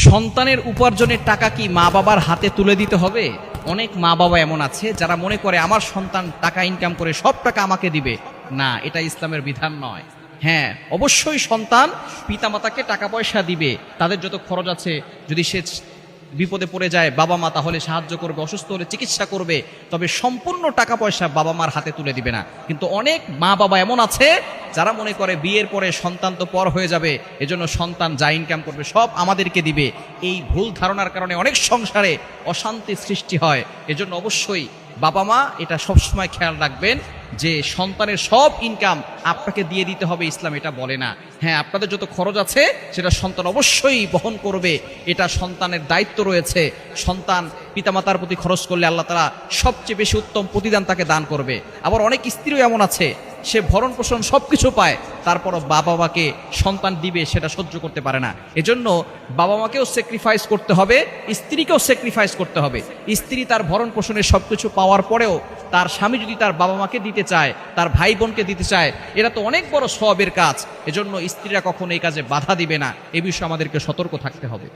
সন্তানের উপার্জনের টাকা কি মা বাবার হাতে তুলে দিতে হবে? অনেক মা বাবা এমন আছে যারা মনে করে আমার সন্তান টাকা ইনকাম করে সব টাকা আমাকে দিবে। না, এটা ইসলামের বিধান নয়। হ্যাঁ, অবশ্যই সন্তান পিতামাতাকে টাকা পয়সা দিবে, তাদের যত খরচ আছে, যদি সে বিপদে পড়ে যায় বাবা মা তাহলে সাহায্য করবে, অসুস্থ হলে চিকিৎসা করবে, তবে সম্পূর্ণ টাকা পয়সা বাবা মার হাতে তুলে দিবে না। কিন্তু অনেক মা বাবা এমন আছে যারা মনে করে বিয়ের পরে সন্তান তো পর হয়ে যাবে, এজন্য সন্তান যা ইনকাম করবে সব আমাদেরকে দিবে। এই ভুল ধারণার কারণে অনেক সংসারে অশান্তি সৃষ্টি হয়। এজন্য অবশ্যই বাবা মা এটা সবসময় খেয়াল রাখবেন যে সন্তানের সব ইনকাম আপনাকে দিয়ে দিতে হবে, ইসলাম এটা বলে না। হ্যাঁ, আপনাদের যত খরচ আছে সেটা সন্তান অবশ্যই বহন করবে, এটা সন্তানের দায়িত্ব রয়েছে। সন্তান পিতামাতার প্রতি খরচ করলে আল্লাহ তাআলা সবচেয়ে বেশি উত্তম প্রতিদান তাকে দান করবে। আবার অনেক স্ত্রীও এমন আছে, সে ভরণ পোষণ সবকিছু পায়, তারপরও বাবা মাকে সন্তান দিবে সেটা সহ্য করতে পারে না। এজন্য বাবা মাকেও স্যাক্রিফাইস করতে হবে, স্ত্রীকেও স্যাক্রিফাইস করতে হবে। স্ত্রী তার ভরণ পোষণের সবকিছু পাওয়ার পরেও তার স্বামী যদি তার বাবা মাকে দিতে চায়, তার ভাই বোনকে দিতে চায়, এটা তো অনেক বড় সওয়াবের কাজ। এজন্য স্ত্রীরা কখনো এই কাজে বাধা দিবে না, এ বিষয়ে আমাদেরকে সতর্ক থাকতে হবে।